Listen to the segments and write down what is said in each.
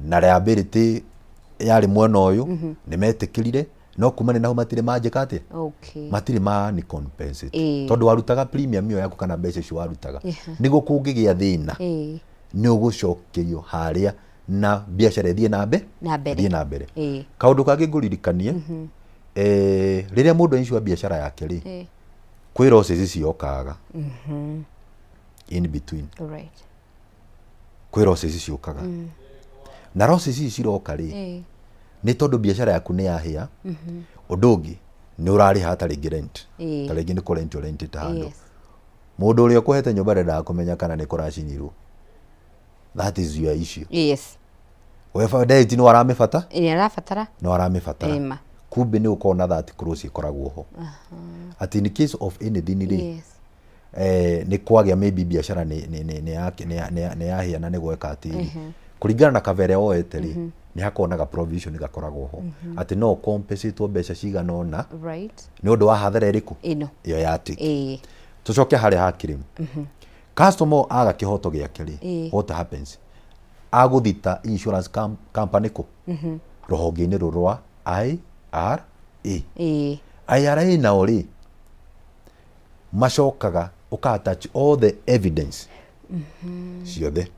na liability yari mwena uyu ni metikirire no kumane naho matire majekate matire ma ni compensate tondu warutaga premium yo yaku kana mbeca cio warutaga nigo kungigia thina ni ugucokerio haria na biashara thie na mbere kaundu kangi nguririkanie riria mundu ainsure biashara yake ri kwi losses ciokaga in between kwi losses ciokaga na losses ciroka ri ni tondu biashara yaku ni yahia undu ungi ni urari hata ringi rent ta ringi ni kurent ta handu mundu uria kuhete nyumba renda kumenya kana ni kuracinyirwo. That is your issue. Wefa date ni waramifata no waramifata kumbe ni ukona that cross ikoragwo ho at in case of anything ri ni kwagia maybe biashara ni yahia na ni gweka atiri kuringana na kavere oete ri ni hakonaga provision gakoragwo ho ati no compensate mbeca cigana ona ni undu wa hathara iriku iyo yati tucoke hari hakiri customer aga kihoto giake ri what happens aguthita insurance company ko rohonge-ini ruru rwa IRA na ori macokaga ukatouch all the evidence ciothe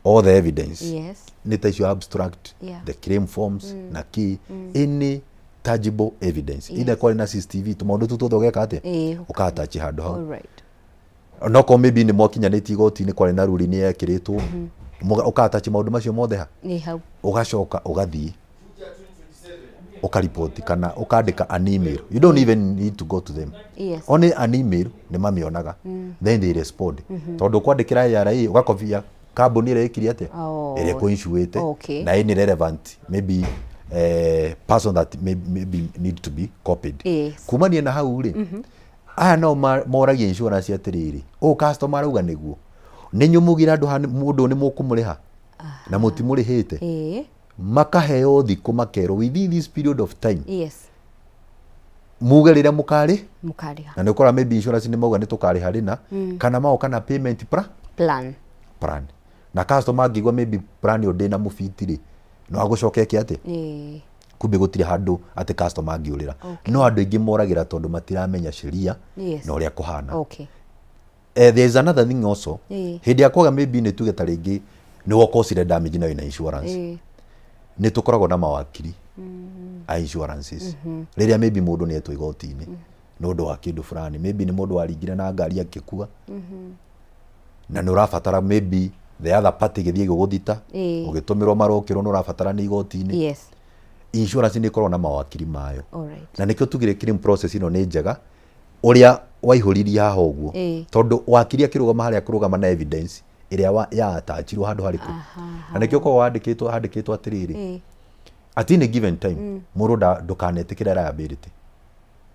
all the evidence ni ta icio abstract the claim forms na key any tangible evidence either kwa na CCTV tumaundu tutothe ugeka ate ukatouch handu hau no ko maybe ni mwakinyanĩtie igoti-inĩ kwari na ruri ni yekiritwo ukatouch maundu macio mothe ha ugacoka ugathie ukaripoti kana ukandika an email. You don't even need to go to them. Only an email ni mamionaga then they respond tondu kwandikira IRA ugakobia kambuni ire ikiri ate ire ko insuate na any relevant maybe person that maybe need to be copied kumania na hau ri aya no moragia insurance atiriri customer arauga niguo ni nyumugira andu mundu ni mukumuriha na mutimurihite makaheo thiku makero within this period of time muge riria mukari na ni ukora maybe insurance ni mauga ni tukari harina kana mao kana payment plan na customer angigwa maybe plan yo ndina mufitiri no agucoke ki ate kumbe gutire handu ati customer angiurira no andu ingi moragira tondu matiramenya sheria na uria kuhana there is another thing also hindi akwaga maybe ni tuge ta ringi ni wo cause damage na ina insurance ni tukoragwo na mawakiri a insurances riria maybe mundu ni etwo igoti-ini no ndo wa kindu fulani maybe ni mundu waringire na ngari akikua na no rafatara maybe the other party githie guguthita ugitumirwo marokirwo no rafatara ni igoti-ini insurance ni ikorwo na mawakiri mayo na nikio tugire claim process ino ni njega uria waihuriria haha uguo tondu wakiri akirugama haria kurugama na evidence iria ya attachirwo handu hariku na nikio ko wandikitwo atiriri at any given time mundu ndukanetikire liability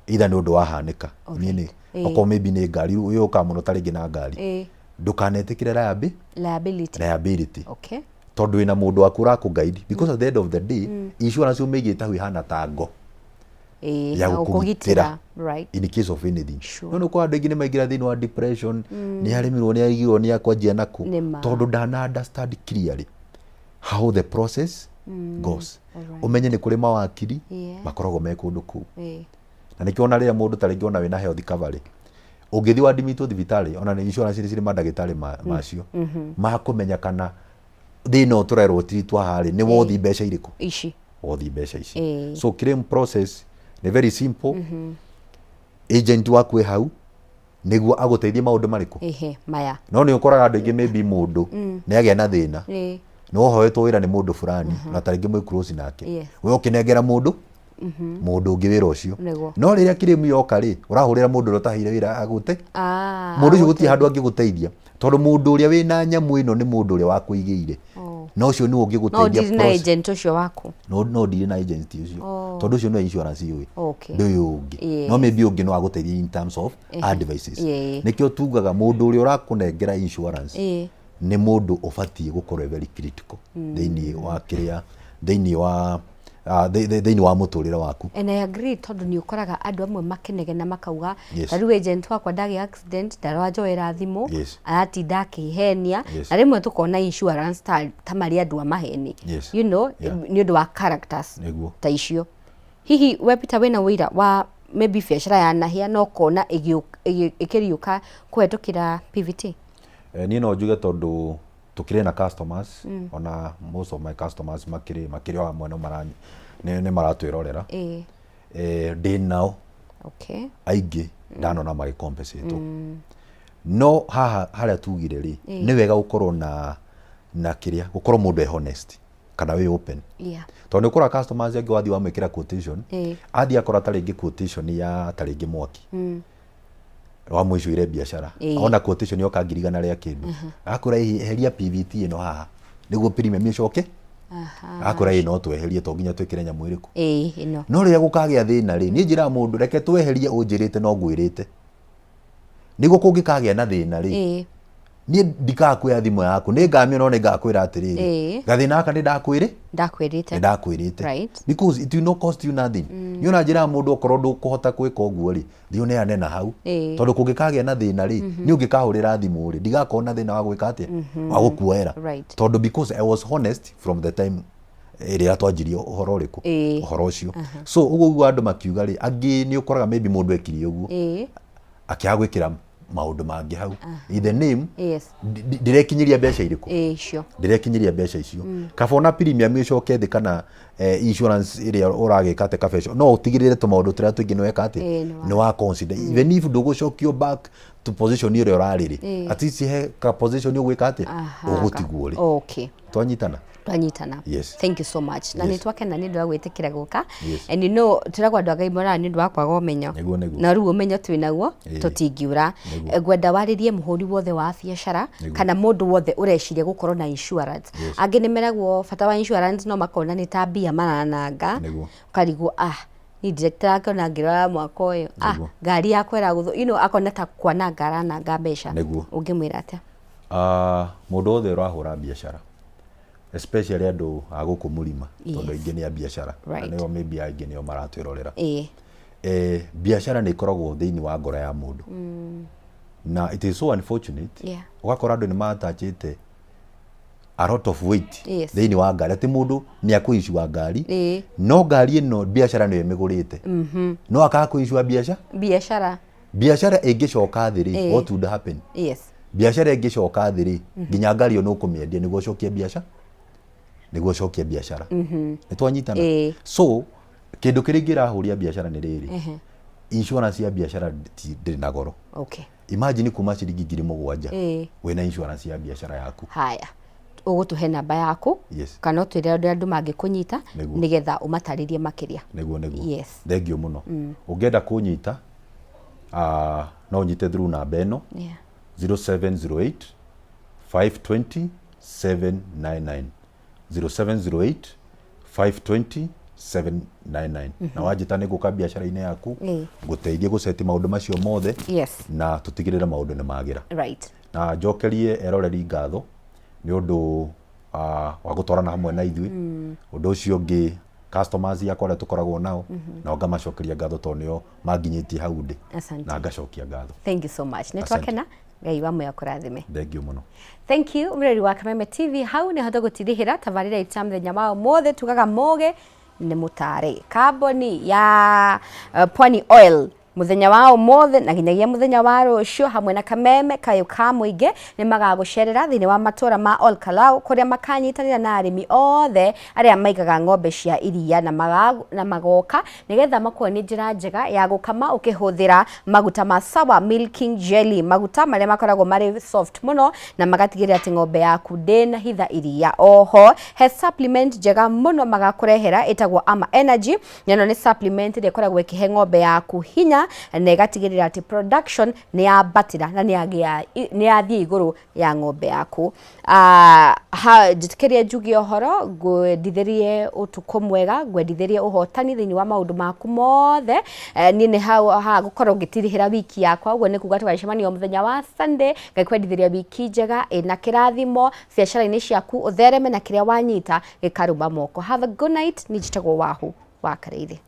either ni undu wahanika nini oko maybe ni ngari uyo ka muno taringi na ngari ndukanetikire liability tondu ina mundu waku urakuguide because at the end of the day insurance umigite hu ihana tango ya gukugitira in case of anything no kwa andu ingi ni maingira thini wa depression ni harimirwo ni agirwo ni akwanjia naku tondu ndana understand clearly how the process goes umenye ni kuri mawakiri makoragwo me kundu ku na nikio ona riria mundu taringi ona wina health cover ungithi wa admitwo thibitari ona ni insurance ni ciri mandagitari macio makumenya kana thina uturerwo titwa hari ni wothi mbeca iriku wothi mbeca ici so claim process ni very simple agent waku hau niguo aguteithie maundu mariku maya no ni ukoraga andu ingi maybe mundu ni agia na thina no hoetwo wira ni mundu fulani na taringi mwe close nake we ukinengera mundu mundu ungi wira ucio no riria claim yoka ri urahurira mundu rotahire wira agute mundu ucio guti handu angiguteithia tondu mundu uria wina nyamu ino ni mundu uria wakuigiire no ucio ni ungiguteithia no dina agent ucio waku no dina agent ucio tondu ucio no insurance yui ndio ungi no maybe ungi no aguteithia in terms of advices nikio tugaga mundu uria urakunengera insurance ni mundu ubatie gukorwo very critical thini wa kiria thini wa thĩinĩ wa mũtũrĩre waku. And I agree tondu ni ukoraga andu amwe makenegena makauga ta riu agent wakwa ndagi accident ndarojoera thimu aratinda akihenia na rimwe tukona insurance ta mari andu amaheni you know ni undu wa characters ta icio. Hihi we Peter wena wira wa maybe biashara ya nahia no kona ikiriuka kuhetukira PVT? Ni no njuge tondu tukire na customers ona most of my customers makiri wa mwena marani ne maratwirorera ndi nao aingi ndanona magi compensate no haha haria tugire ri ni wega gukorwo na kiria gukorwo mundu honest kana we open tondu kura customers angi wathi wa mwikira quotation athi akora ta ringi quotation ya ta ringi mwaki wa mwishuire biashara ona quotation yoka ngirigana ria kindu akura heria PVT ino haha niguo premium icoke akura ino tweherie to nginya twikire nyamu iriku ino no ria gukagia thina ri ni njira mundu reke tweherie unjirite no ngwirite niguo kungikagia na thina ri ni ndikakwira thimu yaku ni ngamio no ni ngakwira atiriri gathina aka ni ndakwirite because it will not cost you nothing. Ni ona njira mundu okorwo ndukuhota gwika uguo ri thio ne anena hau tondu kungikagia na thina ri ni ungikahurira thimu ri ndigakona thina wa gwika atia wa gukuera tondu because I was honest from the time iria twanjirie uhoro uriku uhoro ucio so uguo andu makiuga ri angi ni ukoraga maybe mundu ekirie uguo akiagwikira maundu mangi hau in the name ndirekinyiria mbeca iriku icio ndirekinyiria mbeca icio kabona premium icoke thi kana insurance iria uragika te kabesho no utigirire to maundu tira twingi nweka ati ni wa consider even if ndugucokio back to position iria urariri at least he ka position ugwika ati ugutigwo ri twanyitana yes thank you so much na ni twakena ni ndwa gwitikira guka and you know turagwa ndwa ngai mora ni ndwa kwaga umenyo na ruo umenyo twinaguo tutingiura gwenda waririe muhuri wothe wa biashara kana mundu wothe ureciria gukorwo na insurance angi ni meragwo fata wa insurance no makona ni ta bia manananga karigu ni director yake na ngira mwaka uyu ngari yakwa iragutho you know akona ta kwana ngara na ngabesha ungimwira atia mundu wothe urahura biashara especially andu aguku mulima tondu ingi ni biashara na maybe aingi ni maratwirorera biashara ni ikoragwo thiini wa ngoro ya mundu na it is so unfortunate ugakora andu ni matachite a lot of weight thiini wa ngari ati mundu ni akuishua ngari no ngari ino biashara ni emigurite no akakuishua biashara ingicoka thiri what would happen biashara ingicoka thiri nginya ngari no kumiendia niguo cokia biashara ni twanyitana so kindu kiringira huria biashara ni riri insurance ya biashara ndiri na goro imagine kuma ciringi 7,000 wena insurance ya biashara yaku haya ugutuhe namba yaku kana twire andu mangikunyita nigetha umataririe makiria niguo thengio muno ungenda kunyita no nyite through namba eno 0708 520 799 0708 520 799 na wajita ni guka biashara ine yaku guteithie guseti maundu macio mothe na tutigirira maundu ni magira na njokerie eroreri ngatho ni undu wa gutwarana hamwe na ithui undu ucio ngi customers yakora tukoragwo nao na ngamacokeria ngatho tonio manginyitie hau ndi na ngacokia ngatho. Thank you so much. Netwakena ngai wa moyo kurathime. Thank you muno. Thank you mreri wa Kameme TV hau ni hoto gutirihira tabarira itamre nyamao mothe tugaga moge ni mutare kamboni ya Pwani Oil muthenya wao mothe na ginyagia muthenya wa rucio hamwe na Kameme kayo ka muinge ni magagucerera thini wa matura ma Ol Kalou kuria makanyitanira na arimi othe aria maigaga ng'ombe cia iria na magoka nigetha makuoni njira njega ya gukama ukihuthira maguta ma Sawa Milking Jelly maguta maria makoragwo mari soft muno na magatigirira ati ng'ombe yaku ndena hitha iria oho he supplement njega muno magakurehera itagwo Ama Energy neno ni supplement iria ikoragwo ikihe ng'ombe yaku hinya wega na igatigirira ati production ni yabatira na ni yathie iguru ya ng'ombe yaku. Njitikirie njugi ohoro ngwendithirie utuko mwega, ngwendithirie uhotani thiini wa maundu maku mothe. Ni ne ha gukorwo ngitirihira wiki yakwa, uguo ni kuga tugacemania muthenya wa Sunday, ngakwendithiria wiki njega ina kirathimo biacara-ini ciaku, uthereme na kiria wanyita gikaruma moko. Have a good night. Ni njitagwo Wahu wa Kareithi.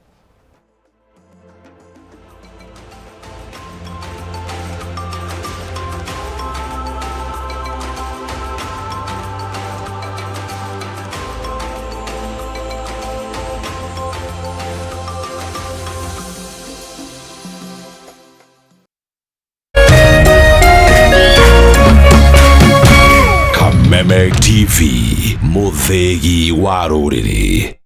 Kameme TV, muthegi wa rũrĩrĩ.